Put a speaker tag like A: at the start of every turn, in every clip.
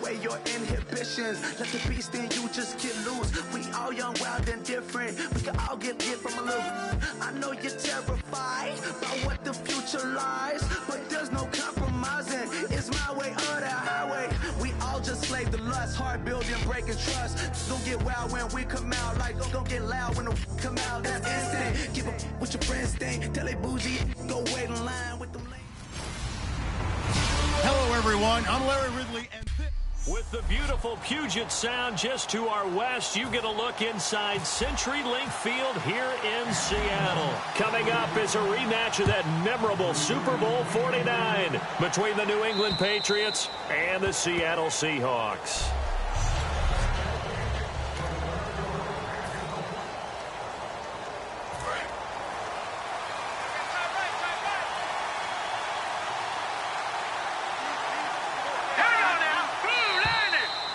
A: away your inhibitions. Let the beast in you just get loose. We all young, wild, and different. We can all get lit from a little. I know you're terrified by what the future lies, but there's no compromising. It's my way or the highway. We all just slave the lust, hard building, breaking trust. Don't get wild when we come out, like don't get loud when the come out. That's instant. Keep up with your friends, think. Tell they bougie, go wait in line with them.
B: Hello, everyone. I'm Larry Ridley, and
C: with the beautiful Puget Sound just to our west, you get a look inside CenturyLink Field here in Seattle. Coming up is a rematch of that memorable Super Bowl 49 between the New England Patriots and the Seattle Seahawks.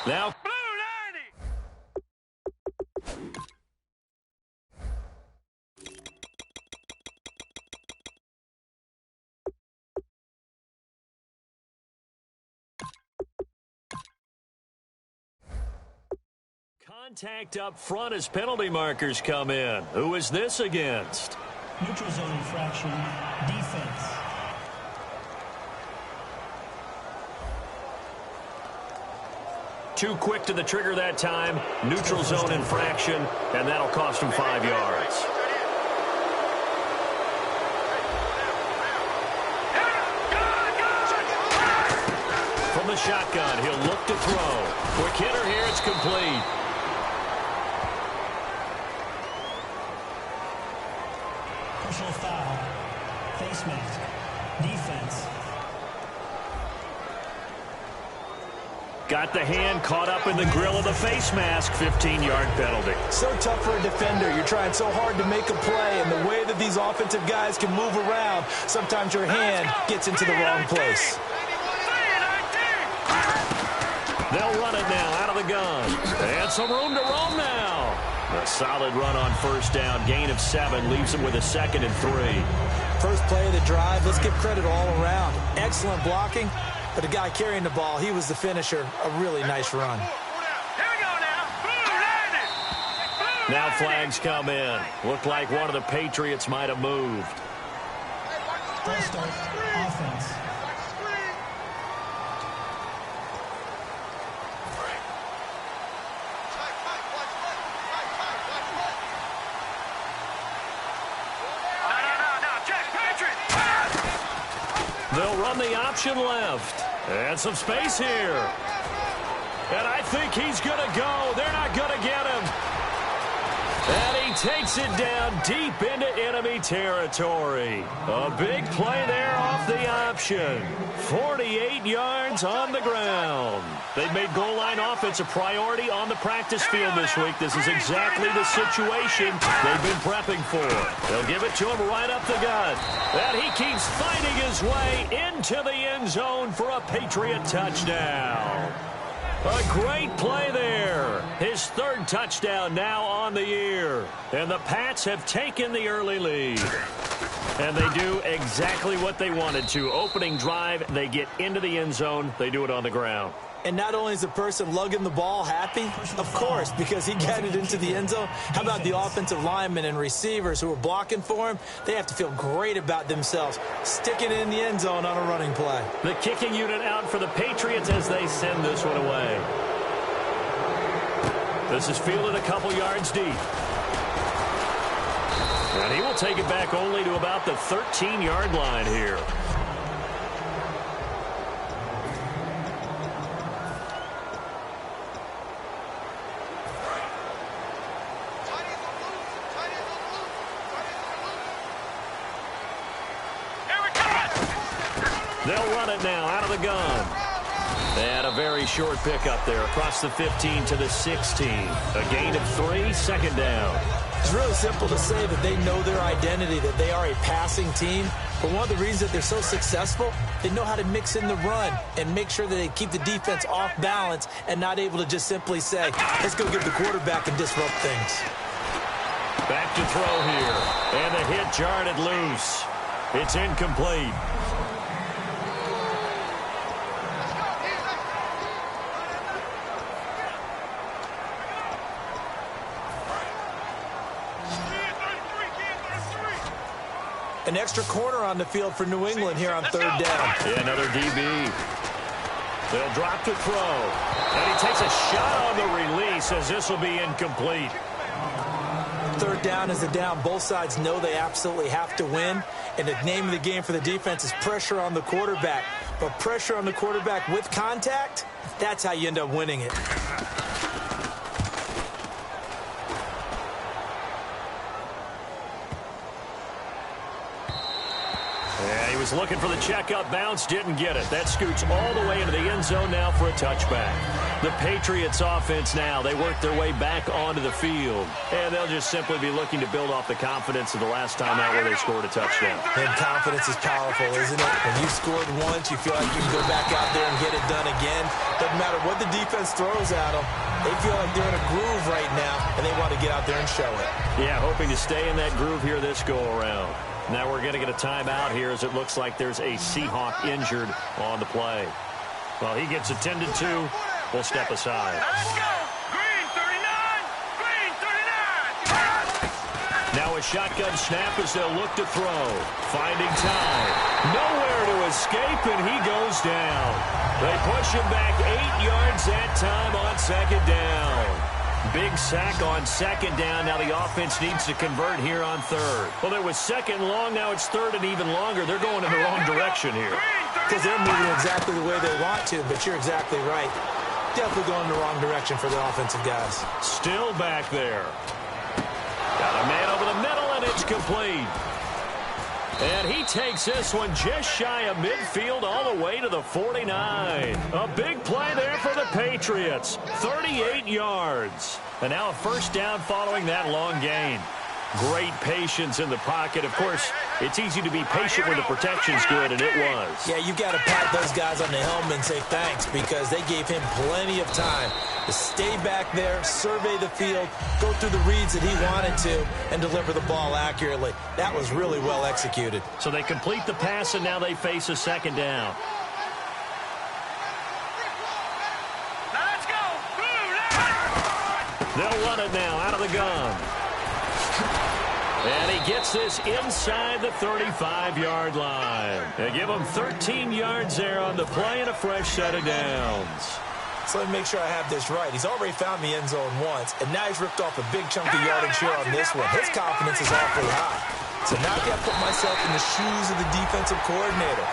C: Now, contact up front as penalty markers come in. Who is this against?
D: Neutral zone infraction, defense.
C: Too quick to the trigger that time. Neutral zone infraction, and that'll cost him 5 yards. From the shotgun, he'll look to throw. Quick hitter here, it's complete.
D: Personal foul, face mask, defense.
C: Got the hand caught up in the grill of the face mask. 15-yard penalty.
E: So tough for a defender. You're trying so hard to make a play, and the way that these offensive guys can move around, sometimes your hand gets into the wrong place.
C: They'll run it now out of the gun. And some room to roam now. A solid run on first down. Gain of 7 leaves them with a 2nd and 3.
E: First play of the drive. Let's give credit all around. Excellent blocking. But the guy carrying the ball, he was the finisher. A really nice run.
C: Now flags come in. Looked like one of the Patriots might have moved.
D: False start, offense.
C: They'll run the option left. And some space here. And I think he's going to go. They're not going to get him. And he takes it down deep into enemy territory. A big play there off the option. 48 yards on the ground. They've made goal line offense a priority on the practice field this week. This is exactly the situation they've been prepping for. They'll give it to him right up the gut. And he keeps fighting his way into the end zone for a Patriot touchdown. A great play there. His 3rd touchdown now on the year. And the Pats have taken the early lead. And they do exactly what they wanted to. Opening drive, they get into the end zone. They do it on the ground.
E: And not only is the person lugging the ball happy, of course, because he got it into the end zone. How about the offensive linemen and receivers who are blocking for him? They have to feel great about themselves, sticking it in the end zone on a running play.
C: The kicking unit out for the Patriots as they send this one away. This is fielded a couple yards deep. And he will take it back only to about the 13-yard line here. They'll run it now out of the gun. And a very short pickup there across the 15 to the 16. A gain of 3, 2nd down.
E: It's really simple to say that they know their identity, that they are a passing team. But one of the reasons that they're so successful, they know how to mix in the run and make sure that they keep the defense off balance and not able to just simply say, let's go get the quarterback and disrupt things.
C: Back to throw here. And the hit jarred it loose. It's incomplete.
E: an extra corner on the field for New England here on third down.
C: Yeah, another DB. They'll drop to throw. And he takes a shot on the release as this will be incomplete.
E: Third down is a down. Both sides know they absolutely have to win. And the name of the game for the defense is pressure on the quarterback. But pressure on the quarterback with contact, that's how you end up winning it.
C: Yeah, he was looking for the checkup bounce, didn't get it. That scoots all the way into the end zone now for a touchback. The Patriots offense now, they work their way back onto the field. And they'll just simply be looking to build off the confidence of the last time out where they scored a touchdown.
E: And confidence is powerful, isn't it? When you scored once, you feel like you can go back out there and get it done again. Doesn't matter what the defense throws at them. They feel like they're in a groove right now, and they want to get out there and show it.
C: Yeah, hoping to stay in that groove here this go-around. Now we're going to get a timeout here as it looks like there's a Seahawk injured on the play. Well, he gets attended to. We'll step aside.
F: Let's go! Green 39! Green 39!
C: Now a shotgun snap as they'll look to throw. Finding time. Nowhere to escape, and he goes down. They push him back 8 yards that time on second down. Big sack on second down. Now the offense needs to convert here on third. Well, there was second and long. Now it's third and even longer. They're going in the wrong direction here.
E: Because they're moving exactly the way they want to, but you're exactly right. Definitely going in the wrong direction for the offensive guys.
C: Still back there. Got a man over the middle, and it's complete. And he takes this one just shy of midfield all the way to the 49. A big play there for the Patriots. 38 yards. And now a first down following that long gain. Great patience in the pocket. Of course, it's easy to be patient when the protection's good, and it was.
E: Yeah, you got to pat those guys on the helmet and say thanks because they gave him plenty of time to stay back there, survey the field, go through the reads that he wanted to, and deliver the ball accurately. That was really well executed.
C: So they complete the pass, and now they face a second down.
F: Let's go!
C: They'll run it now out of the gun. And he gets this inside the 35-yard line. They give him 13 yards there on the play and a fresh set of downs.
E: So let me make sure I have this right. He's already found the end zone once, and now he's ripped off a big chunk of yardage here on this one. His confidence is awfully high. So now I've got to put myself in the shoes of the defensive coordinator.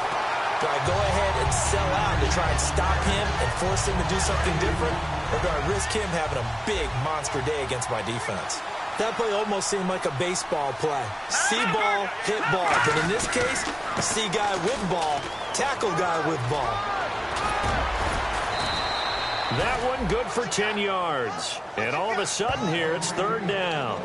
E: Do I go ahead and sell out to try and stop him and force him to do something different? Or do I risk him having a big monster day against my defense? That play almost seemed like a baseball play. See ball, hit ball. But in this case, see guy with ball, tackle guy with ball.
C: That one good for 10 yards. And all of a sudden here, it's third down.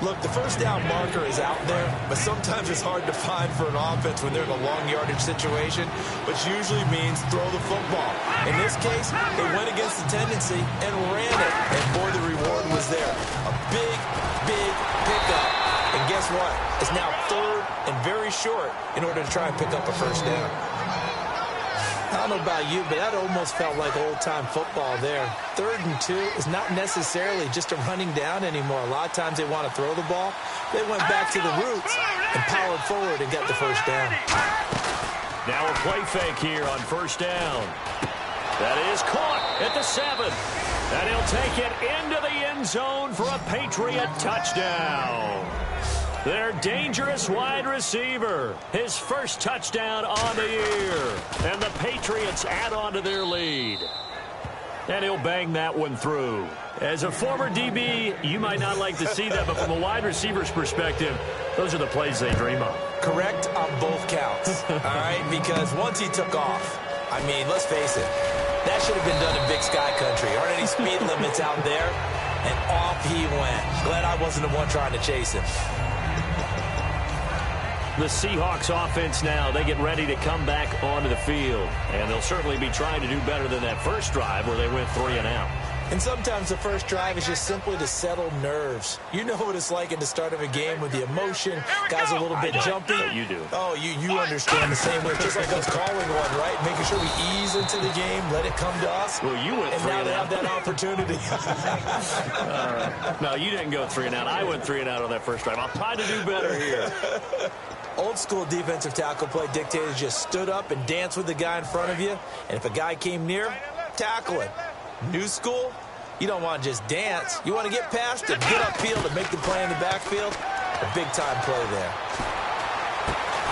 E: Look, the first down marker is out there, but sometimes it's hard to find for an offense when they're in a long yardage situation, which usually means throw the football. In this case, they went against the tendency and ran it, and boy, the reward was there. A big pickup. And guess what? It's now third and very short in order to try and pick up a first down. I don't know about you, but that almost felt like old-time football there. 3rd and 2 is not necessarily just a running down anymore. A lot of times they want to throw the ball. They went back to the roots and powered forward and got the first down.
C: Now a play fake here on first down. That is caught at the 7. And he'll take it into the end zone for a Patriot touchdown. Their dangerous wide receiver. His first touchdown on the year. And the Patriots add on to their lead. And he'll bang that one through. As a former DB, you might not like to see that, but from a wide receiver's perspective, those are the plays they dream of.
E: Correct on both counts, all right? Because once he took off, I mean, let's face it, that should have been done in Big Sky Country. Aren't any speed limits out there? And off he went. Glad I wasn't the one trying to chase him.
C: The Seahawks offense now, they get ready to come back onto the field. And they'll certainly be trying to do better than that first drive where they went 3 and out.
E: And sometimes the first drive is just simply to settle nerves. You know what it's like at the start of a game with the emotion. Guys are a little bit jumpy.
C: You do.
E: Oh, you understand the same way. Just like us calling one, right? Making sure we ease into the game, let it come to us.
C: Well, you went 3 and out.
E: And now they have that opportunity.
C: All right. No, you didn't go 3 and out. I went 3 and out on that first drive. I'll try to do better here.
E: Old school defensive tackle play dictated just stood up and danced with the guy in front of you, and if a guy came near, tackle him. New school, you don't want to just dance. You want to get past it, get upfield, and make the play in the backfield. A big-time play there.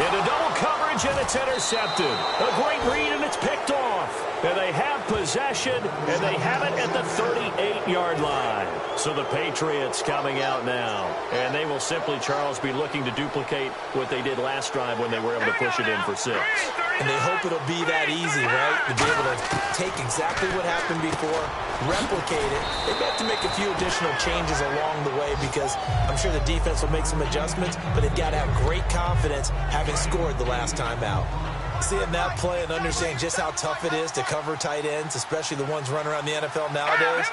C: Into double coverage, and it's intercepted. A great read, and it's picked off. And they have possession, and they have it at the 38-yard line. So the Patriots coming out now. And they will simply, Charles, be looking to duplicate what they did last drive when they were able to push it in for 6.
E: And they hope it'll be that easy, right? To be able to take exactly what happened before, replicate it. They may have to make a few additional changes along the way because I'm sure the defense will make some adjustments, but they've got to have great confidence having scored the last time out. Seeing that play and understanding just how tough it is to cover tight ends, especially the ones running around the NFL nowadays,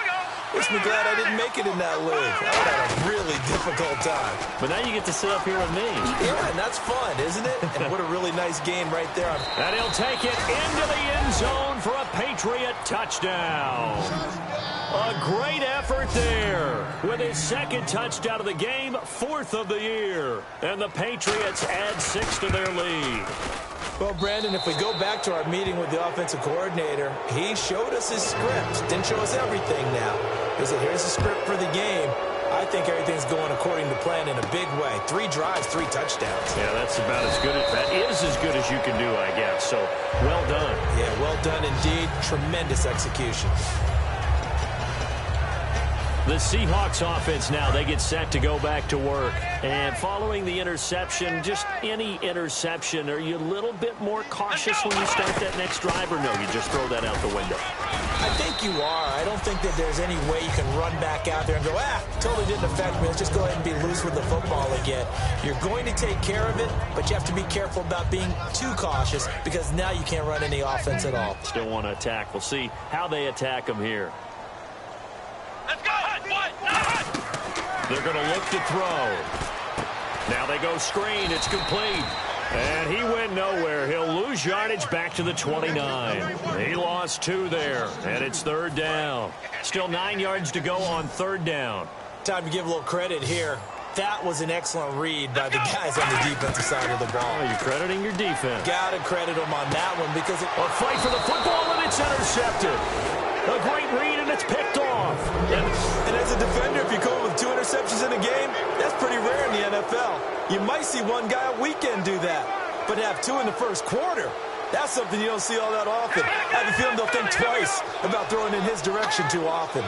E: makes me glad I didn't make it in that league. I would have had a really difficult time.
C: But now you get to sit up here with me.
E: Yeah, and that's fun, isn't it? And what a really nice game right there.
C: And he'll take it into the end zone for a Patriot touchdown. A great effort there. With his second touchdown of the game, 4th of the year. And the Patriots add 6 to their lead.
E: Well, Brandon, if we go back to our meeting with the offensive coordinator, he showed us his script. Didn't show us everything now. He said, here's the script for the game. I think everything's going according to plan in a big way. 3 drives, 3 touchdowns.
C: Yeah, that's about as good as that is as good as you can do, I guess. So, well done.
E: Yeah, well done indeed. Tremendous execution.
C: The Seahawks offense now, they get set to go back to work. And following the interception, just any interception, are you a little bit more cautious when you start that next drive, or no, you just throw that out the window?
E: I think you are. I don't think that there's any way you can run back out there and go, totally didn't affect me. Let's just go ahead and be loose with the football again. You're going to take care of it, but you have to be careful about being too cautious because now you can't run any offense at all.
C: Still want to attack. We'll see how they attack them here.
F: Let's go!
C: They're going to look to throw. Now they go screen. It's complete. And he went nowhere. He'll lose yardage back to the 29. He lost 2 there, and it's 3rd down. Still 9 yards to go on 3rd down.
E: Time to give a little credit here. That was an excellent read by the guys on the defensive side of the ball.
C: Oh, you're crediting your defense.
E: Got to credit them on that one because
C: a fight for the football, and it's intercepted. A great read, and it's picked off.
E: And as a defender, if you go with 2 interceptions in a game, that's pretty rare in the NFL. You might see one guy a weekend do that, but have 2 in the first quarter, that's something you don't see all that often. I have a feeling they'll think twice about throwing in his direction too often.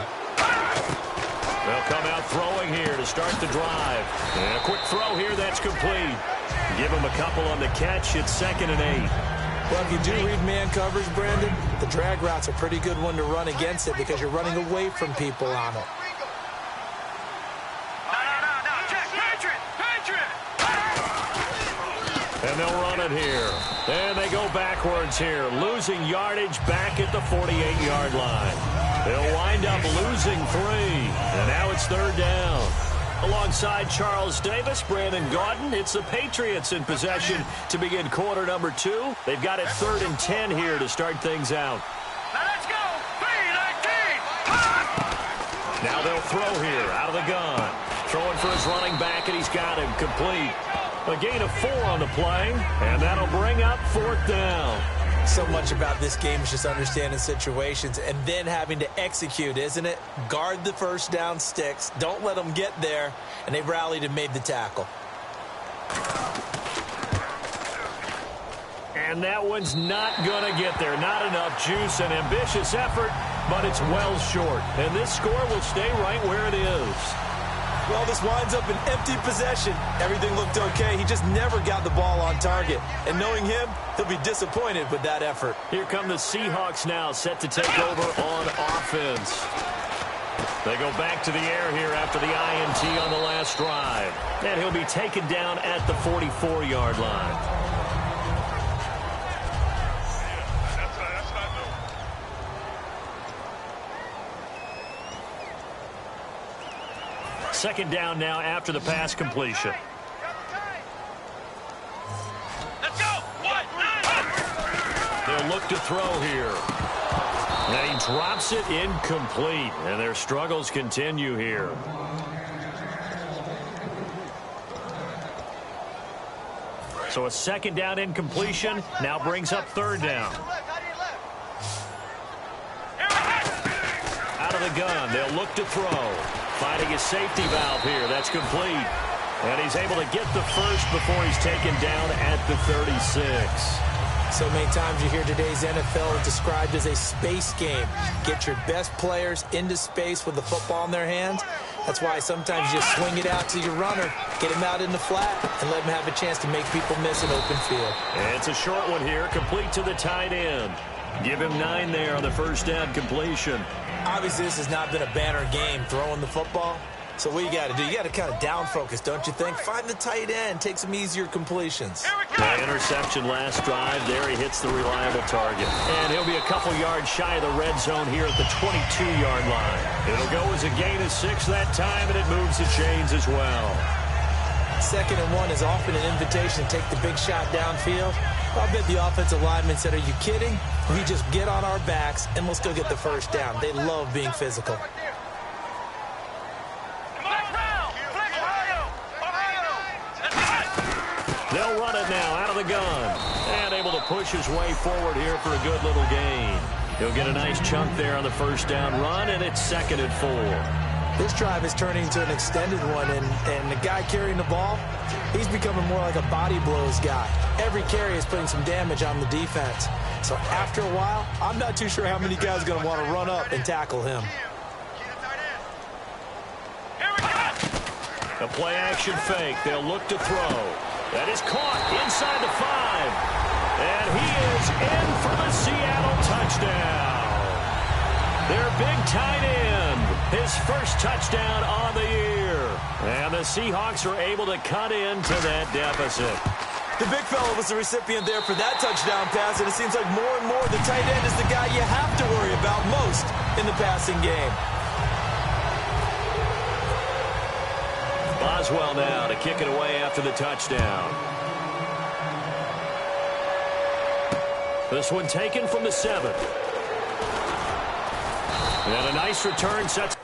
C: They'll come out throwing here to start the drive. And a quick throw here, that's complete. Give him a couple on the catch. It's 2nd and 8.
E: Well, if you do read man coverage, Brandon, the drag route's a pretty good one to run against it because you're running away from people on it.
F: No. Check. Patriot!
C: And they'll run it here. And they go backwards here, losing yardage back at the 48-yard line. They'll wind up losing 3. And now it's 3rd down. Alongside Charles Davis, Brandon Gaudin, it's the Patriots in possession to begin quarter number 2. They've got it 3rd and 10 here to start things out.
F: Now let's go! 3-19!
C: Now they'll throw here out of the gun. Throwing for his running back, and he's got him complete. A gain of 4 on the play, and that'll bring up 4th down.
E: So much about this game is just understanding situations and then having to execute, isn't it? Guard the first down sticks. Don't let them get there. And they rallied and made the tackle.
C: And that one's not going to get there. Not enough juice. An ambitious effort, but it's well short. And this score will stay right where it is.
E: Well, this winds up an empty possession. Everything looked okay. He just never got the ball on target. And knowing him, he'll be disappointed with that effort.
C: Here come the Seahawks now, set to take over on offense. They go back to the air here after the INT on the last drive. And he'll be taken down at the 44-yard line. Second down now after the pass completion.
F: Let's go!
C: They'll look to throw here. And he drops it incomplete. And their struggles continue here. So a second down incompletion now brings up third down. Out of the gun, they'll look to throw. Finding a safety valve here. That's complete. And he's able to get the first before he's taken down at the 36.
E: So many times you hear today's NFL described as a space game. Get your best players into space with the football in their hands. That's why sometimes you just swing it out to your runner, get him out in the flat, and let him have a chance to make people miss an open field.
C: And it's a short one here, complete to the tight end. Give him 9 there on the first down completion.
E: Obviously, this has not been a banner game throwing the football. So what you got to do, you got to kind of down focus, don't you think? Find the tight end, take some easier completions.
C: The interception last drive. There he hits the reliable target. And he'll be a couple yards shy of the red zone here at the 22-yard line. It'll go as a gain of 6 that time, and it moves the chains as well.
E: 2nd and 1 is often an invitation to take the big shot downfield. I bet the offensive lineman said, are you kidding? We just get on our backs, and we'll still get the first down. They love being physical.
C: They'll run it now out of the gun. And able to push his way forward here for a good little gain. He'll get a nice chunk there on the first down run, and it's 2nd and 4.
E: This drive is turning into an extended one, and the guy carrying the ball, he's becoming more like a body blows guy. Every carry is putting some damage on the defense. So after a while, I'm not too sure how many guys are going to want to run up and tackle him.
C: A play-action fake. They'll look to throw. That is caught inside the 5. And he is in for the Seattle touchdown. Their big tight end. His first touchdown on the year. And the Seahawks are able to cut into that deficit.
E: The big fella was the recipient there for that touchdown pass, and it seems like more and more the tight end is the guy you have to worry about most in the passing game.
C: Boswell now to kick it away after the touchdown. This one taken from the 7. And a nice return sets.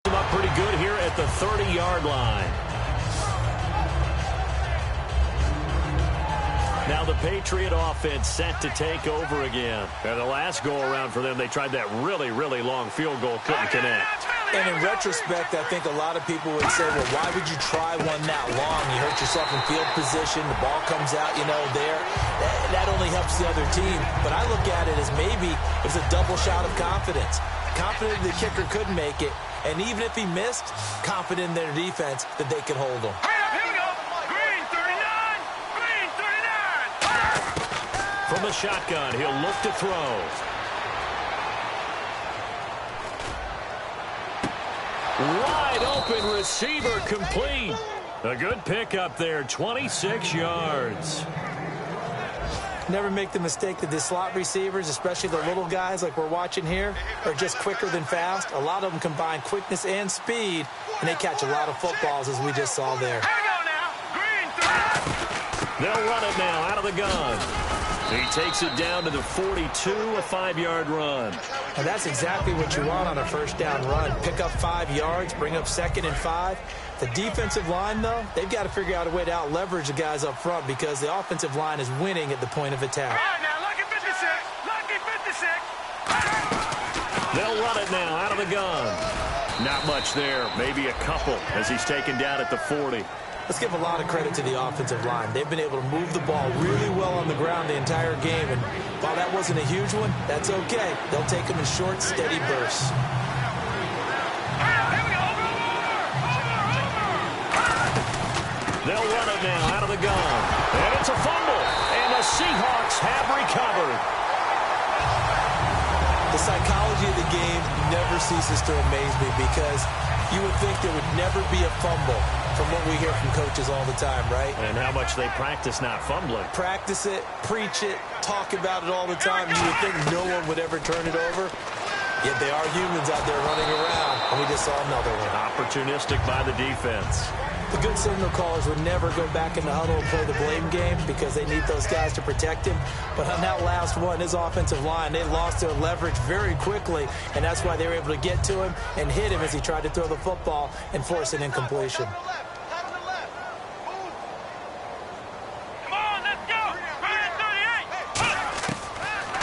C: Up pretty good here at the 30-yard line. Now the Patriot offense set to take over again. And the last go-around for them, they tried that really, really long field goal, couldn't connect.
E: And in retrospect, I think a lot of people would say, well, why would you try one that long? You hurt yourself in field position. The ball comes out, there. That only helps the other team. But I look at it as maybe it was a double shot of confidence. Confident the kicker couldn't make it. And even if he missed, confident in their defense that they could hold him.
F: Here we go. Green 39. Green 39.
C: From the shotgun, he'll look to throw. Wide open receiver complete. A good pickup there, 26 yards.
E: Never make the mistake that the slot receivers, especially the little guys like we're watching here, are just quicker than fast. A lot of them combine quickness and speed, and they catch a lot of footballs, as we just saw there.
F: Here we go now. Green 3.
C: They'll run it now out of the gun. He takes it down to the 42, a 5-yard run.
E: And that's exactly what you want on a first down run. Pick up 5 yards, bring up 2nd and 5. The defensive line, though, they've got to figure out a way to out-leverage the guys up front because the offensive line is winning at the point of attack.
F: All right, now, lucky 56. Lucky 56.
C: They'll run it now out of the gun. Not much there, maybe a couple as he's taken down at the 40.
E: Let's give a lot of credit to the offensive line. They've been able to move the ball really well on the ground the entire game, and while that wasn't a huge one, that's okay. They'll take them in short, steady bursts.
C: They'll run it now out of the gun. And it's a fumble, and the Seahawks have recovered.
E: The psychology of the game never ceases to amaze me because you would think there would never be a fumble from what we hear from coaches all the time, right?
C: And how much they practice not fumbling.
E: Practice it, preach it, talk about it all the time. You would think no one would ever turn it over. Yet they are humans out there running around, and we just saw another one.
C: Opportunistic by the defense.
E: The good signal callers would never go back in the huddle and play the blame game because they need those guys to protect him. But on that last one, his offensive line, they lost their leverage very quickly, and that's why they were able to get to him and hit him as he tried to throw the football and force an incompletion.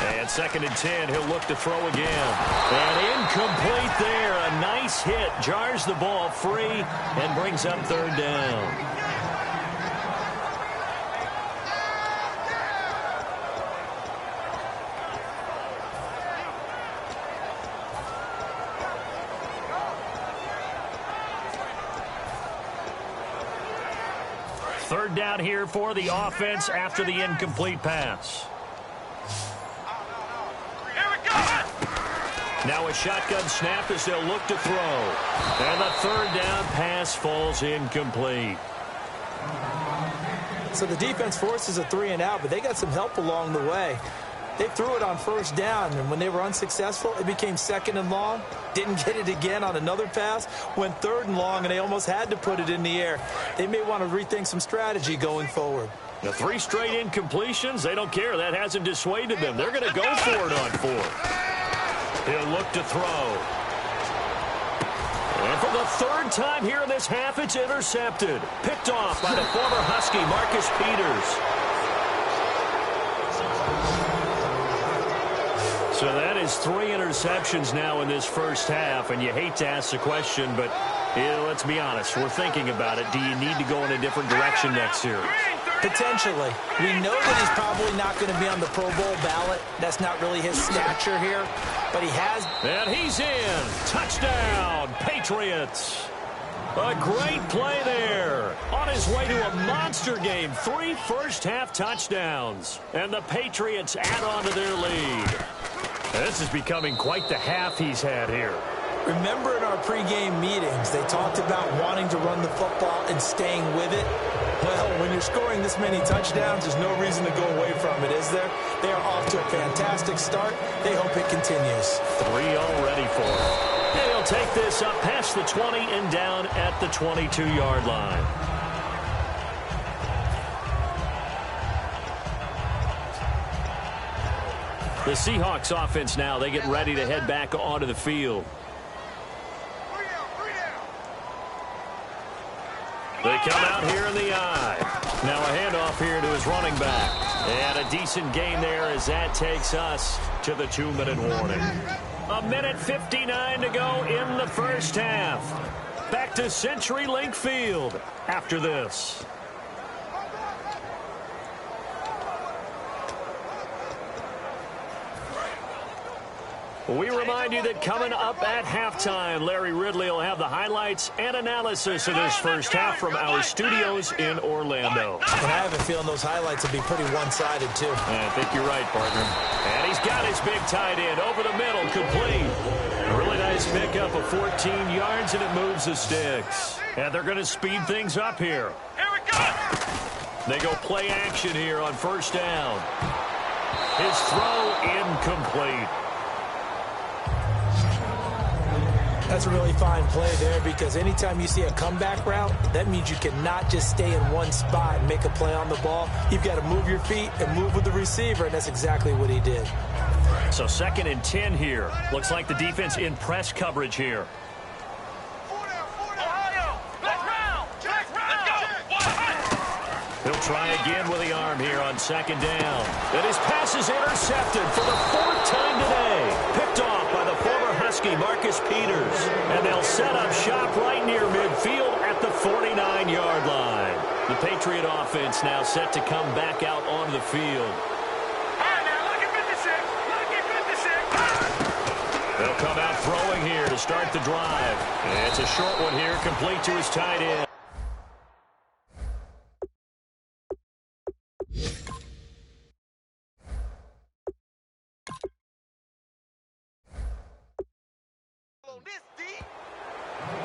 C: And 2nd and 10, he'll look to throw again. And incomplete there. A nice hit. Jars the ball free and brings up 3rd down. Third down here for the offense after the incomplete pass. Now a shotgun snap as they'll look to throw. And the 3rd down pass falls incomplete.
E: So the defense forces a 3-and-out, but they got some help along the way. They threw it on 1st down, and when they were unsuccessful, it became 2nd and long. Didn't get it again on another pass. Went 3rd and long, and they almost had to put it in the air. They may want to rethink some strategy going forward.
C: The 3 straight incompletions, they don't care. That hasn't dissuaded them. They're going to go for it on 4th. He'll look to throw. And for the 3rd time here in this half, it's intercepted. Picked off by the former Husky, Marcus Peters. So that is 3 interceptions now in this first half, and you hate to ask the question, but let's be honest. We're thinking about it. Do you need to go in a different direction next year?
E: Potentially. We know that he's probably not going to be on the Pro Bowl ballot. That's not really his stature here, but he has.
C: And he's in. Touchdown, Patriots. A great play there. On his way to a monster game. 3 first-half touchdowns. And the Patriots add on to their lead. This is becoming quite the half he's had here.
E: Remember in our pregame meetings, they talked about wanting to run the football and staying with it? Well, when you're scoring this many touchdowns, there's no reason to go away from it, is there? They are off to a fantastic start. They hope it continues.
C: 3 already for him. And he'll take this up past the 20 and down at the 22-yard line. The Seahawks offense now, they get ready to head back onto the field. They come out here in the eye. Now a handoff here to his running back. And a decent gain there as that takes us to the 2-minute warning. 1:59 to go in the first half. Back to CenturyLink Field after this. We remind you that coming up at halftime, Larry Ridley will have the highlights and analysis of this first half from our studios in Orlando.
E: And I have a feeling those highlights will be pretty one-sided, too.
C: I think you're right, partner. And he's got his big tight end over the middle, complete. A really nice pickup of 14 yards, and it moves the sticks. And they're going to speed things up here.
F: Here we go!
C: They go play action here on 1st down. His throw incomplete.
E: That's a really fine play there because anytime you see a comeback route, that means you cannot just stay in one spot and make a play on the ball. You've got to move your feet and move with the receiver, and that's exactly what he did.
C: So 2nd and 10 here. Looks like the defense in press coverage here. He'll try again with the arm here on 2nd down. And his pass is intercepted for the 4th time today. Picked off by the former Husky, Marcus Peters. And they'll set up shop right near midfield at the 49-yard line. The Patriot offense now set to come back out onto the field. They'll come out throwing here to start the drive. And it's a short one here, complete to his tight end.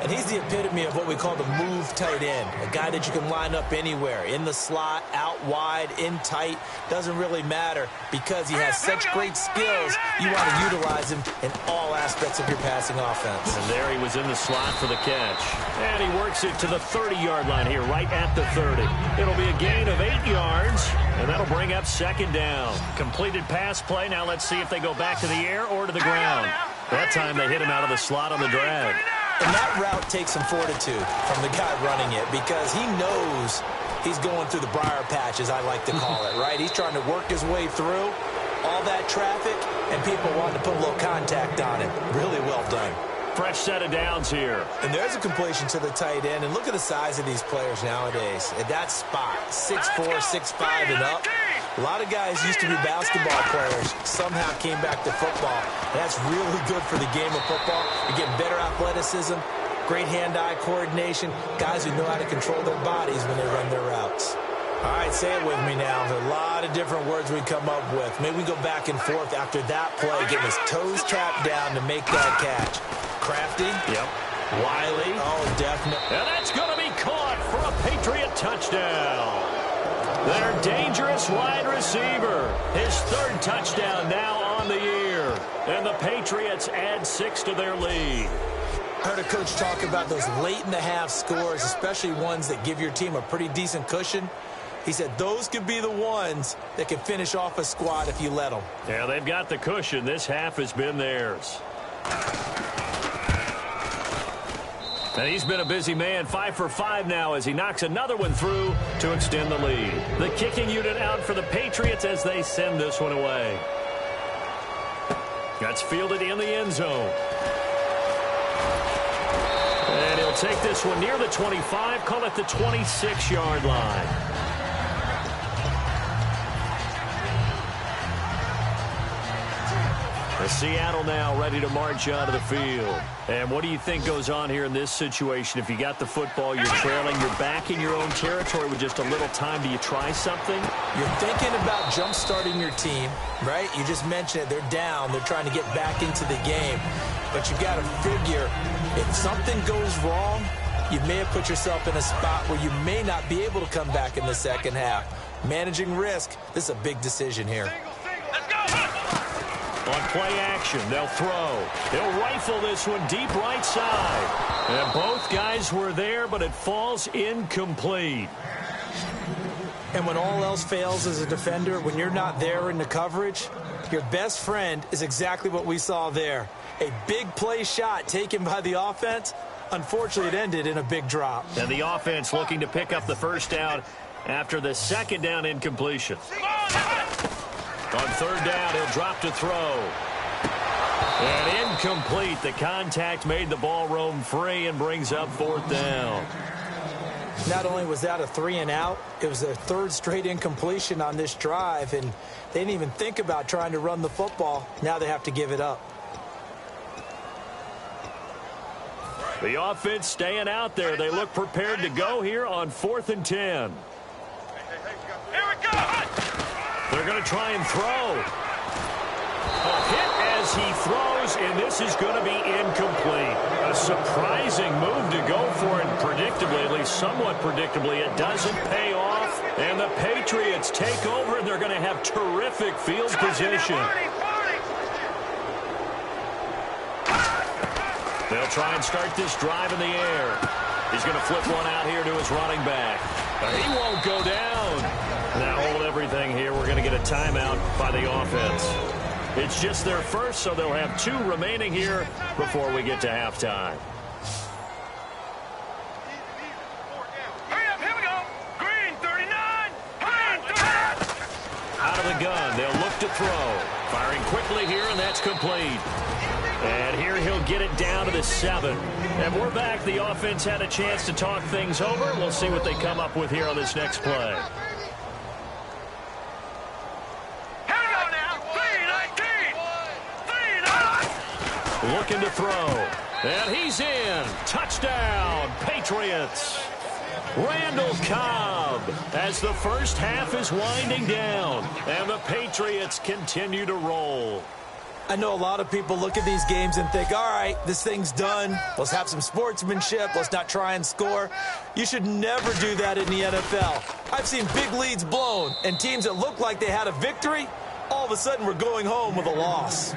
E: And he's the epitome of what we call the move tight end, a guy that you can line up anywhere, in the slot, out wide, in tight, doesn't really matter because he has such great skills. You want to utilize him in all aspects of your passing offense.
C: And there he was in the slot for the catch. And he works it to the 30-yard line here, right at the 30. It'll be a gain of 8 yards, and that'll bring up second down. Completed pass play. Now let's see if they go back to the air or to the ground. That time they hit him out of the slot on the drag.
E: And that route takes some fortitude from the guy running it because he knows he's going through the briar patch, as I like to call it, right? He's trying to work his way through all that traffic, and people wanting to put a little contact on him. Really well done.
C: Fresh set of downs here.
E: And there's a completion to the tight end. And look at the size of these players nowadays. At that spot, 6'4", 6'5", and up. A lot of guys used to be basketball players. Somehow came back to football. And that's really good for the game of football. You're getting better athleticism, great hand-eye coordination, guys who know how to control their bodies when they run their routes. All right, say it with me now. There's a lot of different words we come up with. Maybe we go back and forth after that play, getting his toes tapped down to make that catch. Crafty.
C: Yep.
E: Wiley. Oh, definitely.
C: And that's going to be caught for a Patriot touchdown. Their dangerous wide receiver. His third touchdown now on the year. And the Patriots add 6 to their lead.
E: I heard a coach talk about those late-in-the-half scores, especially ones that give your team a pretty decent cushion. He said those could be the ones that can finish off a squad if you let them.
C: Yeah, they've got the cushion. This half has been theirs. And he's been a busy man, 5 for 5 now as he knocks another one through to extend the lead. The kicking unit out for the Patriots as they send this one away. That's fielded in the end zone. And he'll take this one near the 25, call it the 26-yard line. Seattle now ready to march onto the field. And what do you think goes on here in this situation? If you got the football, you're trailing, you're back in your own territory with just a little time. Do you try something?
E: You're thinking about jump-starting your team, right? You just mentioned it. They're down. They're trying to get back into the game. But you've got to figure if something goes wrong, you may have put yourself in a spot where you may not be able to come back in the second half. Managing risk, this is a big decision here.
C: On play action, they'll throw. They'll rifle this one deep right side. And both guys were there, but it falls incomplete.
E: And when all else fails as a defender, when you're not there in the coverage, your best friend is exactly what we saw there. A big play shot taken by the offense. Unfortunately, it ended in a big drop.
C: And the offense looking to pick up the first down after the second down incompletion. On third down, he'll drop to throw. And incomplete. The contact made the ball roam free and brings up fourth down.
E: Not only was that a 3-and-out, it was their third straight incompletion on this drive, and they didn't even think about trying to run the football. Now they have to give it up.
C: The offense staying out there. They look prepared to go here on 4th and 10.
F: Here we go.
C: They're going to try and throw. A hit as he throws, and this is going to be incomplete. A surprising move to go for it predictably, at least somewhat predictably. It doesn't pay off, and the Patriots take over, and they're going to have terrific field position. They'll try and start this drive in the air. He's going to flip one out here to his running back. He won't go down. Now hold everything here. We're going to get a timeout by the offense. It's just their first, so they'll have 2 remaining here before we get to halftime.
F: Hurry up, here we go. Green 39. Green 39.
C: Out of the gun, they'll look to throw. Firing quickly here, and that's complete. And here he'll get it down to the 7. And we're back. The offense had a chance to talk things over. We'll see what they come up with here on this next play.
F: Here we go now. 3-19. 3-19.
C: Looking to throw. And he's in. Touchdown, Patriots. Randall Cobb as the first half is winding down. And the Patriots continue to roll.
E: I know a lot of people look at these games and think, all right, this thing's done. Let's have some sportsmanship. Let's not try and score. You should never do that in the NFL. I've seen big leads blown, and teams that look like they had a victory, all of a sudden we're going home with a loss.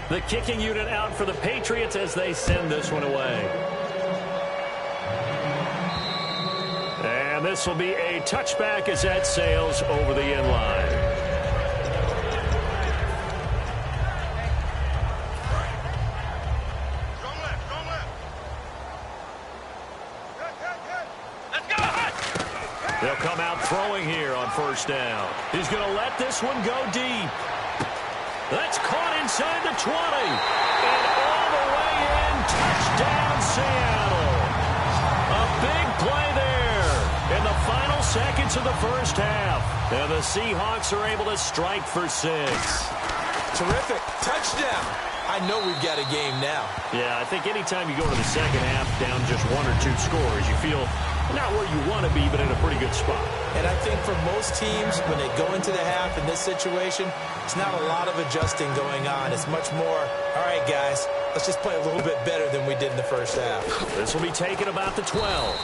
C: The kicking unit out for the Patriots as they send this one away. And this will be a touchback as that sails over the end line. They'll come out throwing here on first down. He's going to let this one go deep. That's caught inside the 20. And all the way in, touchdown Seattle. A big play there in the final seconds of the first half. And the Seahawks are able to strike for 6.
E: Terrific. Touchdown. I know we've got a game now.
C: Yeah, I think anytime you go to the second half down just 1 or 2 scores, you feel not where you want to be, but in a pretty good spot.
E: And I think for most teams, when they go into the half in this situation, it's not a lot of adjusting going on. It's much more, all right, guys, let's just play a little bit better than we did in the first half.
C: This will be taken about the 12.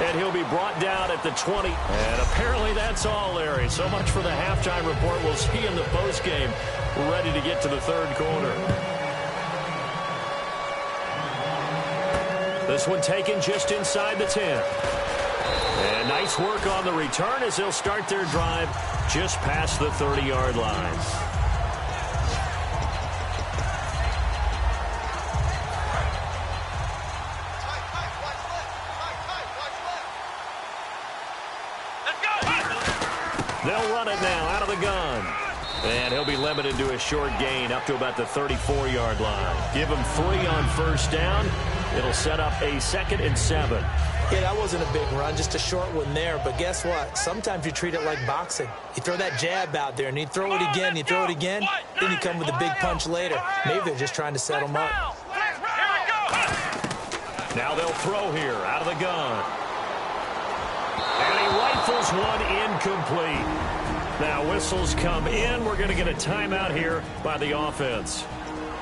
C: And he'll be brought down at the 20. And apparently that's all, Larry. So much for the halftime report. We'll see in the postgame. We're ready to get to the third quarter. This one taken just inside the 10. And nice work on the return as they'll start their drive just past the 30-yard line. They'll run it now out of the gun. And he'll be limited to a short gain up to about the 34-yard line. Give him 3 on first down. It'll set up a 2nd and 7.
E: Yeah, that wasn't a big run, just a short one there. But guess what? Sometimes you treat it like boxing. You throw that jab out there, and you throw it again, you throw it again, then you come with a big punch later. Maybe they're just trying to set them up.
C: Now they'll throw here out of the gun. And he rifles one incomplete. Now whistles come in. We're going to get a timeout here by the offense.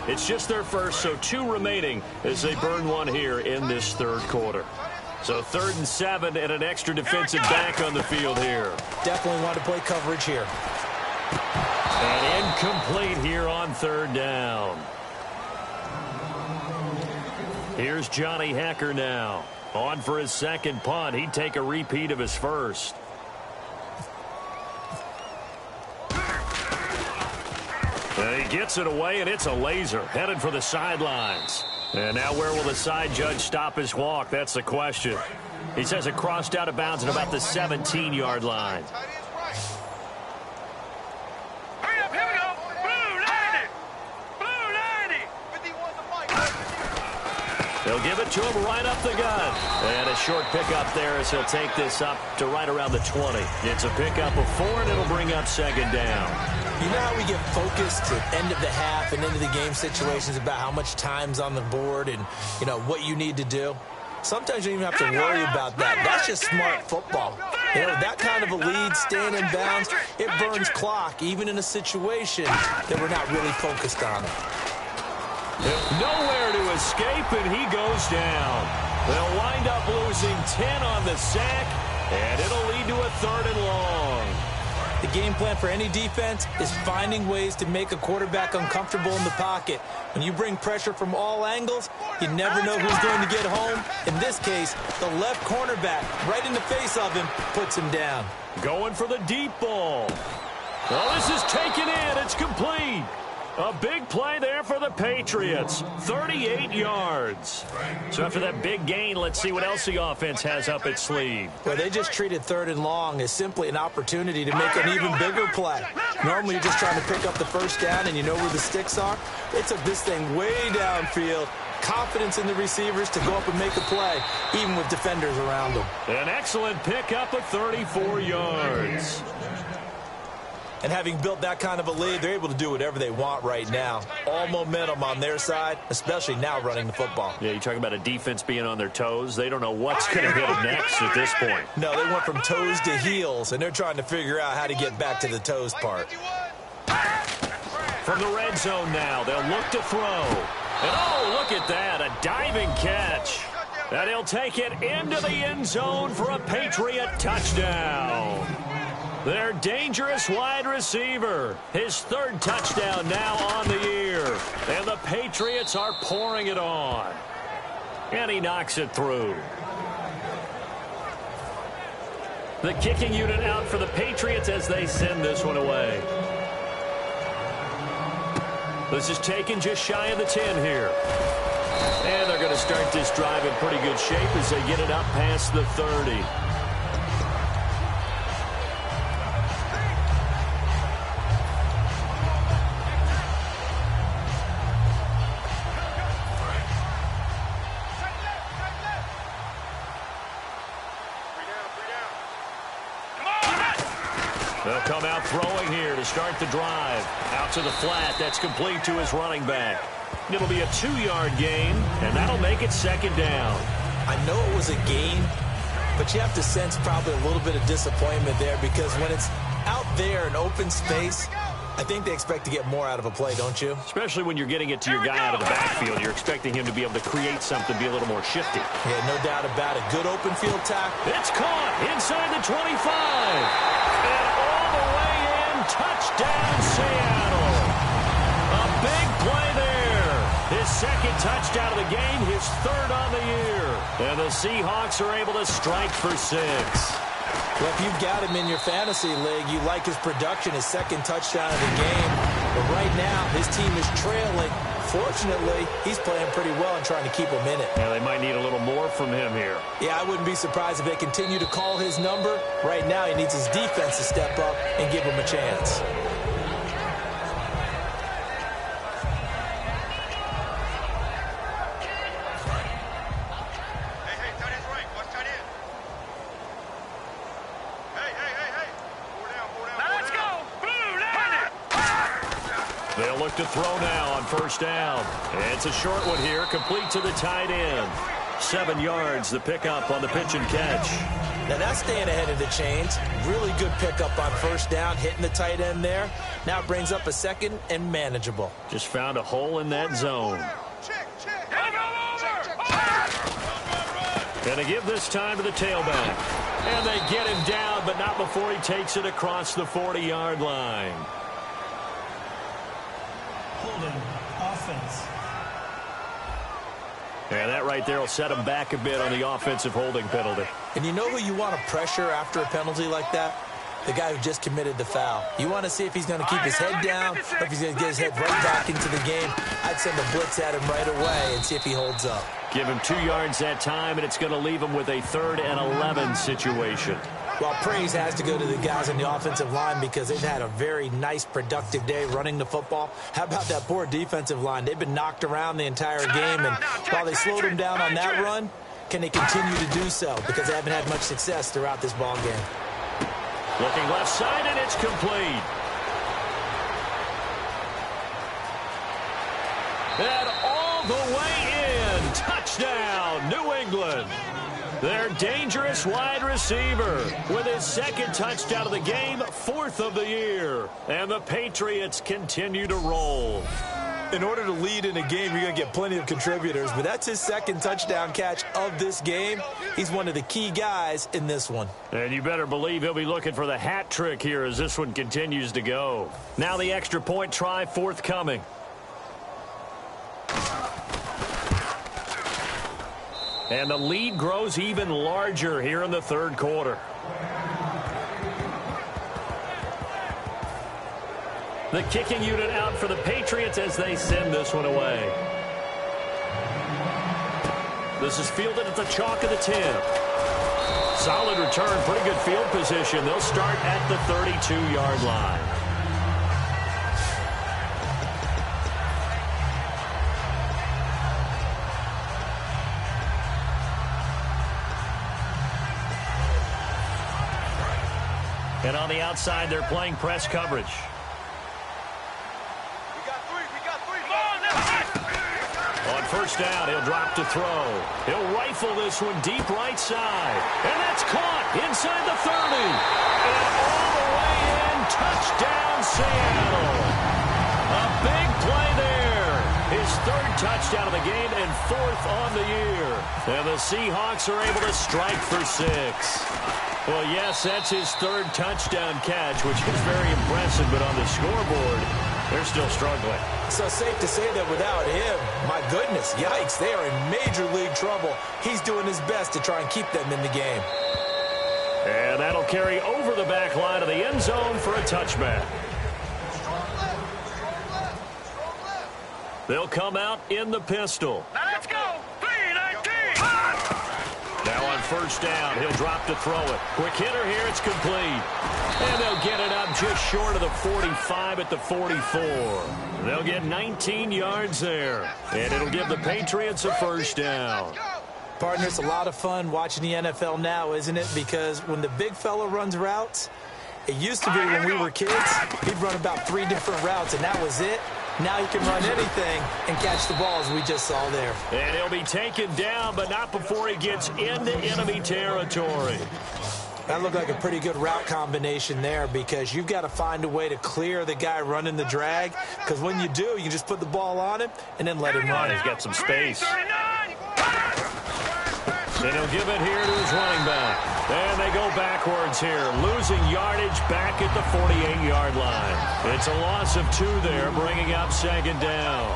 C: It's just their first, so 2 remaining as they burn one here in this third quarter. So 3rd and 7 and an extra defensive back on the field here.
E: Definitely want to play coverage here.
C: And incomplete here on 3rd down. Here's Johnny Hacker now. On for his 2nd punt. He'd take a repeat of his first. And he gets it away, and it's a laser. Headed for the sidelines. And now where will the side judge stop his walk? That's the question. He says it crossed out of bounds at about the 17-yard line.
F: Hurry up, here we go. Blue 90. Blue 90.
C: They'll give it to him right up the gut. And a short pickup there as he'll take this up to right around the 20. It's a pickup of 4, and it'll bring up 2nd down.
E: You know how we get focused at end of the half and into the game situations about how much time's on the board and, you know, what you need to do? Sometimes you don't even have to worry about that. That's just smart football. You know, that kind of a lead, staying in bounds, it burns clock, even in a situation that we're not really focused on it.
C: Nowhere to escape, and he goes down. They'll wind up losing 10 on the sack, and it'll lead to a 3rd and long.
E: The game plan for any defense is finding ways to make a quarterback uncomfortable in the pocket. When you bring pressure from all angles, you never know who's going to get home. In this case, the left cornerback, right in the face of him, puts him down.
C: Going for the deep ball. Oh, this is taken in. It's complete. A big play there for the Patriots. 38 yards. So after that big gain, let's see what else the offense has up its sleeve.
E: Well, they just treated 3rd and long as simply an opportunity to make an even bigger play. Normally, you're just trying to pick up the first down and you know where the sticks are. They took this thing way downfield. Confidence in the receivers to go up and make a play, even with defenders around them.
C: An excellent pickup of 34 yards.
E: And having built that kind of a lead, they're able to do whatever they want right now. All momentum on their side, especially now running the football.
C: Yeah, you're talking about a defense being on their toes. They don't know what's going to hit them next at this point.
E: No, they went from toes to heels, and they're trying to figure out how to get back to the toes part.
C: From the red zone now, they'll look to throw. And oh, look at that, a diving catch. And he'll take it into the end zone for a Patriot touchdown. Their dangerous wide receiver, his third touchdown now on the year. And the Patriots are pouring it on. And he knocks it through. The kicking unit out for the Patriots as they send this one away. This is taken just shy of the 10 here. And they're going to start this drive in pretty good shape as they get it up past the 30. They'll come out throwing here to start the drive. Out to the flat. That's complete to his running back. It'll be a 2-yard gain, and that'll make it second down.
E: I know it was a gain, but you have to sense probably a little bit of disappointment there because when it's out there in open space, I think they expect to get more out of a play, don't you?
C: Especially when you're getting it to your guy out of the backfield. You're expecting him to be able to create something, be a little more shifty.
E: Yeah, no doubt about it. Good open field tackle.
C: It's caught inside the 25. And all the way in, touchdown Seattle. A big play there. His second touchdown of the game, his third on the year. And the Seahawks are able to strike for 6.
E: Well, if you've got him in your fantasy league, you like his production, his second touchdown of the game. But right now, his team is trailing. Fortunately, he's playing pretty well and trying to keep him in it.
C: Yeah, they might need a little more from him here.
E: Yeah, I wouldn't be surprised if they continue to call his number. Right now, he needs his defense to step up and give him a chance.
C: They'll look to throw now on first down. It's a short one here, complete to the tight end. 7 yards, the pickup on the pitch and catch.
E: Now that's staying ahead of the chains. Really good pickup on first down, hitting the tight end there. Now it brings up a second and manageable.
C: Just found a hole in that zone. Gonna give this time to the tailback. And they get him down, but not before he takes it across the 40-yard line.
D: Holding offense.
C: And that right there will set him back a bit on the offensive holding penalty.
E: And you know who you want to pressure after a penalty like that? The guy who just committed the foul. You want to see if he's going to keep his head down or if he's going to get his head right back into the game. I'd send a blitz at him right away and see if he holds up.
C: Give him 2 yards that time, and it's going to leave him with a 3rd and 11 situation.
E: Well, praise has to go to the guys on the offensive line because they've had a very nice, productive day running the football. How about that poor defensive line? They've been knocked around the entire game, and while they slowed them down on that run, can they continue to do so? Because they haven't had much success throughout this ball game.
C: Looking left side, and it's complete. And all the way in. Touchdown, New England. Their dangerous wide receiver with his second touchdown of the game, 4th of the year. And the Patriots continue to roll.
E: In order to lead in a game, you're going to get plenty of contributors, but that's his second touchdown catch of this game. He's one of the key guys in this one.
C: And you better believe he'll be looking for the hat trick here as this one continues to go. Now the extra point try forthcoming. And the lead grows even larger here in the 3rd quarter. The kicking unit out for the Patriots as they send this one away. This is fielded at the chalk of the 10. Solid return, pretty good field position. They'll start at the 32-yard line. And on the outside, they're playing press coverage. On first down, he'll drop to throw. He'll rifle this one deep right side. And that's caught inside the 30. And all the way in, touchdown Seattle. A touchdown of the game and 4th on the year. And the Seahawks are able to strike for 6. Well, yes, that's his 3rd touchdown catch, which is very impressive, but on the scoreboard, they're still struggling.
E: So safe to say that without him, my goodness, yikes, they are in major league trouble. He's doing his best to try and keep them in the game.
C: And that'll carry over the back line of the end zone for a touchback. They'll come out in the pistol.
F: Let's go. 3-19.
C: Now on 1st down, he'll drop to throw it. Quick hitter here, it's complete. And they'll get it up just short of the 45 at the 44. They'll get 19 yards there. And it'll give the Patriots a 1st down.
E: Partner, it's a lot of fun watching the NFL now, isn't it? Because when the big fella runs routes, it used to be when we were kids, he'd run about 3 different routes, and that was it. Now he can run anything and catch the ball, as we just saw there.
C: And he'll be taken down, but not before he gets into enemy territory.
E: That looked like a pretty good route combination there, because you've got to find a way to clear the guy running the drag, because when you do, you just put the ball on him and then let him run.
C: He's got some space. And he'll give it here to his running back. And they go backwards here, losing yardage back at the 48-yard line. It's a loss of 2 there, bringing up 2nd down.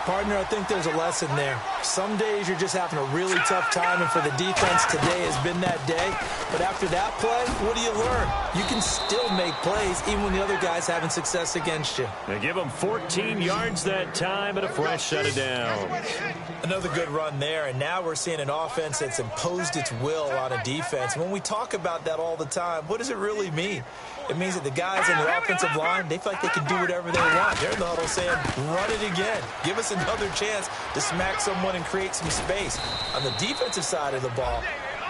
E: Partner, I think there's a lesson there. Some days you're just having a really tough time, and for the defense, today has been that day. But after that play, what do you learn? You can still make plays even when the other guy's having success against you.
C: They give him 14 yards that time and a fresh set of downs.
E: Another good run there, and now we're seeing an offense that's imposed its will on a defense. When we talk about that all the time, what does it really mean? It means that the guys in the offensive line, they feel like they can do whatever they want. They're in the huddle saying, run it again. Give us another chance to smack someone and create some space. On the defensive side of the ball,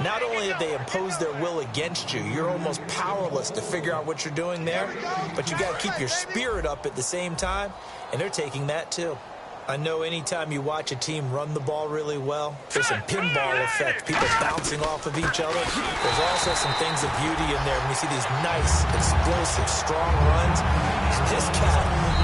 E: not only have they imposed their will against you, you're almost powerless to figure out what you're doing there, but you got to keep your spirit up at the same time, and they're taking that too. I know anytime you watch a team run the ball really well, there's some pinball effect, people bouncing off of each other. There's also some things of beauty in there when you see these nice, explosive, strong runs. This guy...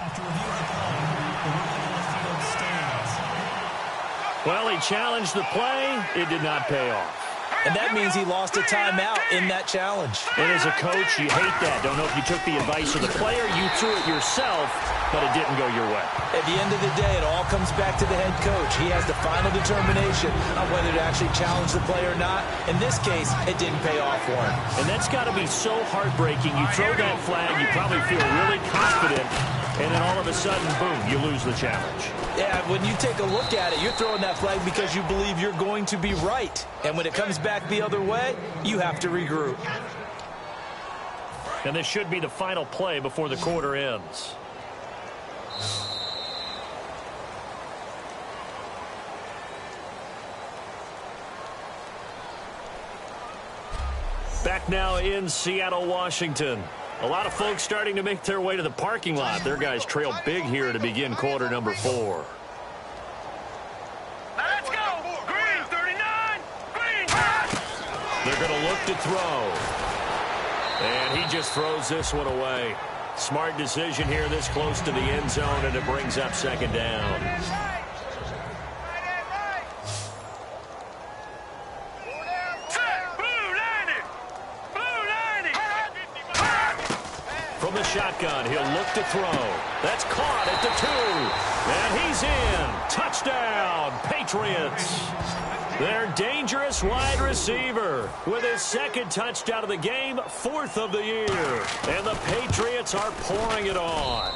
D: After review of the play, the ruling on the field stands.
C: Well, he challenged the play. It did not pay off.
E: And that means he lost a timeout in that challenge.
C: And as a coach, you hate that. Don't know if you took the advice of the player. You threw it yourself, but it didn't go your way.
E: At the end of the day, it all comes back to the head coach. He has the final determination on whether to actually challenge the play or not. In this case, it didn't pay off for him.
C: And that's got to be so heartbreaking. You throw that flag, you probably feel really confident, and then all of a sudden, boom, you lose the challenge.
E: Yeah, when you take a look at it, you're throwing that flag because you believe you're going to be right. And when it comes back the other way, you have to regroup.
C: And this should be the final play before the quarter ends. Back now in Seattle, Washington. A lot of folks starting to make their way to the parking lot. Their guys trail big here to begin quarter number 4.
F: Let's go. Green 39. Green.
C: They're going to look to throw. And he just throws this one away. Smart decision here this close to the end zone, and it brings up 2nd down. From the shotgun, he'll look to throw. That's caught at the 2. And he's in. Touchdown, Patriots. Their dangerous wide receiver with his 2nd touchdown of the game, 4th of the year. And the Patriots are pouring it on.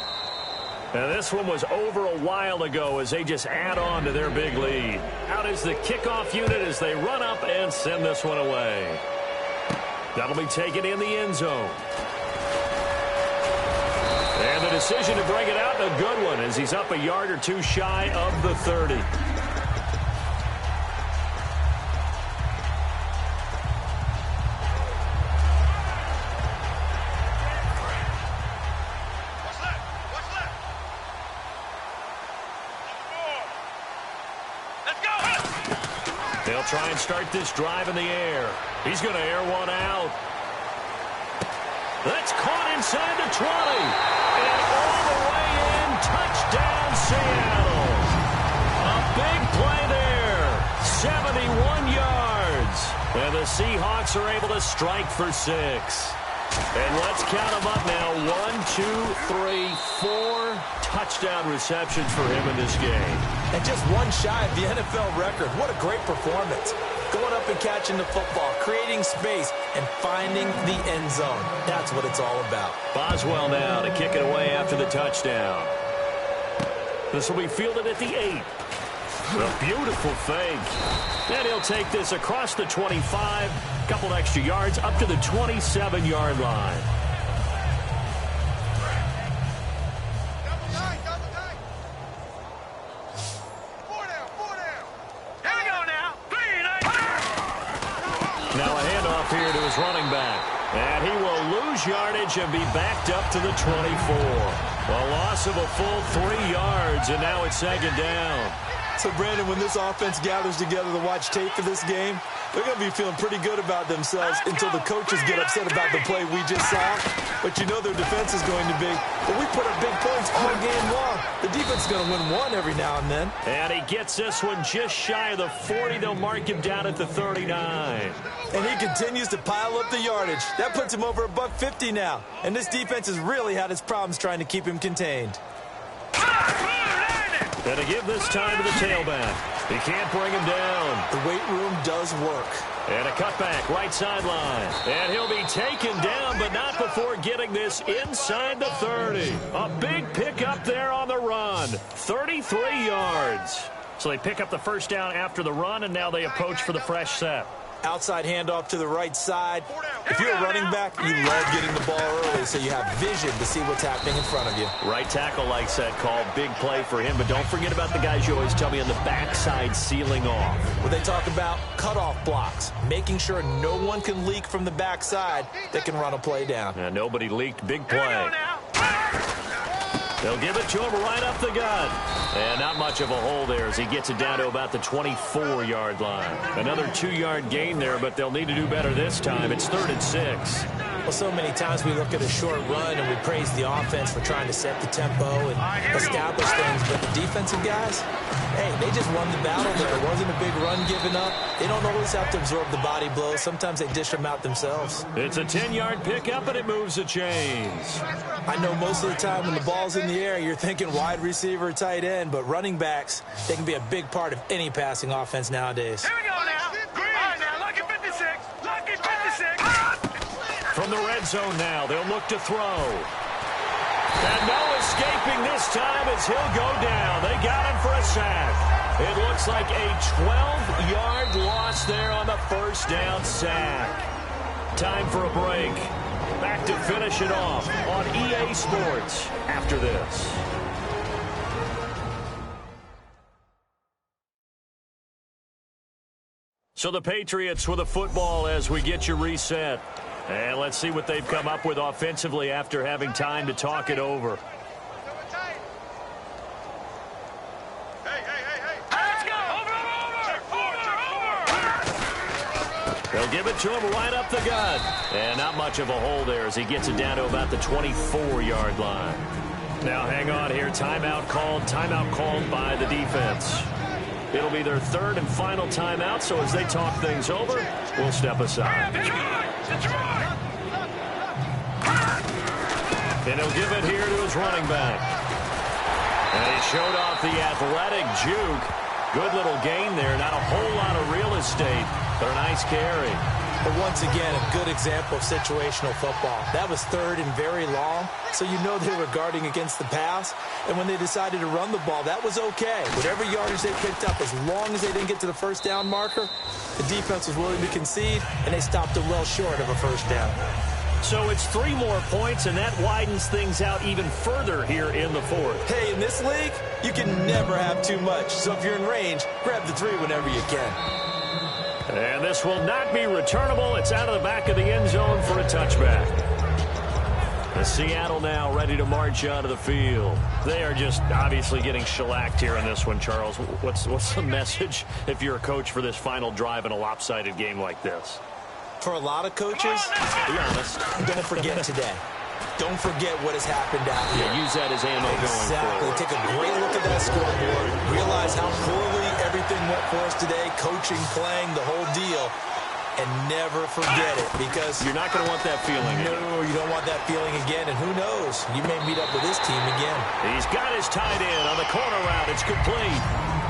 C: And this one was over a while ago as they just add on to their big lead. Out is the kickoff unit as they run up and send this one away. That'll be taken in the end zone. And the decision to bring it out, a good one, as he's up a yard or 2 shy of the 30. try and start this drive in the air. He's going to air one out. That's caught inside the 20. And all the way in, touchdown Seattle. A big play there. 71 yards. And the Seahawks are able to strike for 6. And let's count them up now. 1, 2, 3, 4 touchdown receptions for him in this game.
E: And just one shy of the NFL record. What a great performance. Going up and catching the football, creating space, and finding the end zone. That's what it's all about.
C: Boswell now to kick it away after the touchdown. This will be fielded at the 8. A beautiful fake. And he'll take this across the 25. Couple extra yards up to the 27-yard line. Now a handoff here to his running back. And he will lose yardage and be backed up to the 24. A loss of a full 3 yards, and now it's second down.
E: So, Brandon, when this offense gathers together to watch tape for this game, they're going to be feeling pretty good about themselves until the coaches get upset about the play we just saw. But you know their defense is going to be. But we put up big points all game long. The defense is going to win one every now and then.
C: And he gets this one just shy of the 40. They'll mark him down at the 39.
E: And he continues to pile up the yardage. That puts him over $150 now. And this defense has really had its problems trying to keep him contained.
C: And to give this time to the tailback. He can't bring him down.
E: The weight room does work.
C: And a cutback, right sideline. And he'll be taken down, but not before getting this inside the 30. A big pickup there on the run. 33 yards. So they pick up the first down after the run, and now they approach for the fresh set.
E: Outside handoff to the right side. If you're a running back, you love getting the ball early so you have vision to see what's happening in front of you.
C: Right tackle likes that call. Big play for him, but don't forget about the guys you always tell me on the backside sealing off.
E: When they talk about cutoff blocks, making sure no one can leak from the backside that can run a play down.
C: Yeah, nobody leaked. Big play. They'll give it to him right up the gut. And not much of a hole there as he gets it down to about the 24-yard line. Another 2-yard gain there, but they'll need to do better this time. It's 3rd and 6.
E: Well, so many times we look at a short run and we praise the offense for trying to set the tempo and establish things. But the defensive guys, hey, they just won the battle there. It wasn't a big run given up. They don't always have to absorb the body blows. Sometimes they dish them out themselves.
C: It's a 10-yard pickup, and it moves the chains.
E: I know most of the time when the ball's in the air, you're thinking wide receiver, tight end, but running backs, they can be a big part of any passing offense nowadays.
F: Here we go now. Green. All right, now, lucky 56. Lucky 56.
C: From the red zone now, they'll look to throw. And no escaping this time as he'll go down. They got him for a sack. It looks like a 12-yard loss there on the first down sack. Time for a break. Back to finish it off on EA Sports after this. So the Patriots with a football as we get you reset. And let's see what they've come up with offensively after having time to talk it over. They'll give it to him right up the gut. And not much of a hole there as he gets it down to about the 24-yard line. Now hang on here. Timeout called by the defense. It'll be their 3rd and final timeout, so as they talk things over, we'll step aside. And he'll give it here to his running back. And he showed off the athletic juke. Good little gain there. Not a whole lot of real estate, but a nice carry.
E: But once again, a good example of situational football. That was 3rd and very long, so you know they were guarding against the pass. And when they decided to run the ball, that was okay. Whatever yardage they picked up, as long as they didn't get to the first down marker, the defense was willing to concede, and they stopped them well short of a first down.
C: So it's 3 more points, and that widens things out even further here in the 4th.
E: Hey, in this league, you can never have too much. So if you're in range, grab the 3 whenever you can.
C: And this will not be returnable. It's out of the back of the end zone for a touchback. Seattle now ready to march onto the field. They are just obviously getting shellacked here in this one, Charles. What's the message if you're a coach for this final drive in a lopsided game like this?
E: For a lot of coaches,
C: Be honest.
E: don't forget today. Don't forget what has happened out here.
C: Yeah, use that as ammo going
E: Exactly.
C: forward.
E: Take a great look at that scoreboard. Realize how poorly everything went for us today. Coaching, playing, the whole deal. And never forget it, because
C: You're not going to want that feeling again.
E: no, you don't want that feeling again. And who knows? You may meet up with this team again.
C: He's got his tight end on the corner route. It's complete.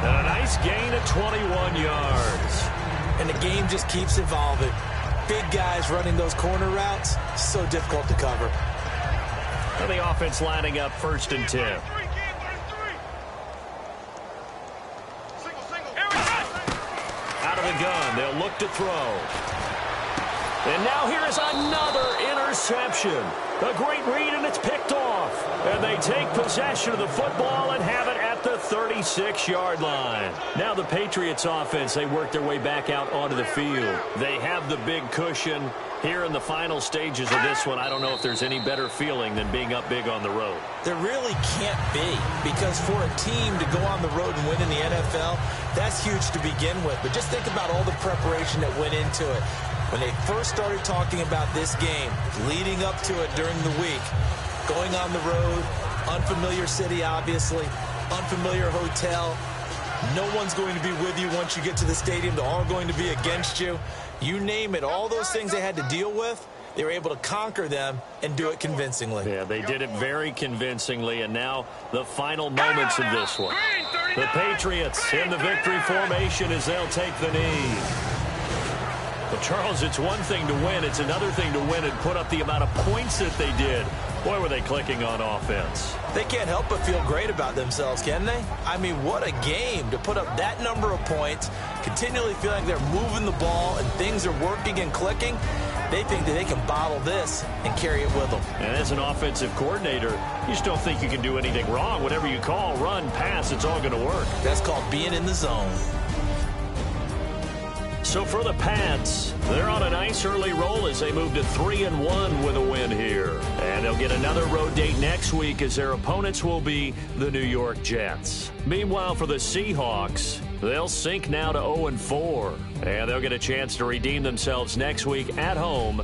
C: And a nice gain of 21 yards.
E: And the game just keeps evolving. Big guys running those corner routes, so difficult to cover.
C: And the offense lining up 1st and 10. Out of the gun, they'll look to throw. And now here is another interception. A great read, and it's picked off. And they take possession of the football and have it at the 36-yard line. Now the Patriots offense, they work their way back out onto the field. They have the big cushion. Here in the final stages of this one, I don't know if there's any better feeling than being up big on the road.
E: There really can't be, because for a team to go on the road and win in the NFL, that's huge to begin with. But just think about all the preparation that went into it. When they first started talking about this game, leading up to it during the week, going on the road, unfamiliar city, obviously, unfamiliar hotel. No one's going to be with you once you get to the stadium. They're all going to be against you. You name it, all those things they had to deal with, they were able to conquer them and do it convincingly.
C: Yeah, they did it very convincingly, and now the final moments of this one. The Patriots in the victory formation as they'll take the knee. Well, Charles, it's one thing to win. It's another thing to win and put up the amount of points that they did. Boy, were they clicking on offense.
E: They can't help but feel great about themselves, can they? I mean, what a game to put up that number of points, continually feeling like they're moving the ball and things are working and clicking. They think that they can bottle this and carry it with them.
C: And as an offensive coordinator, you just don't think you can do anything wrong. Whatever you call, run, pass, it's all going to work.
E: That's called being in the zone.
C: So for the Pats, they're on a nice early roll as they move to 3-1 with a win here. And they'll get another road date next week as their opponents will be the New York Jets. Meanwhile, for the Seahawks, they'll sink now to 0-4. And they'll get a chance to redeem themselves next week at home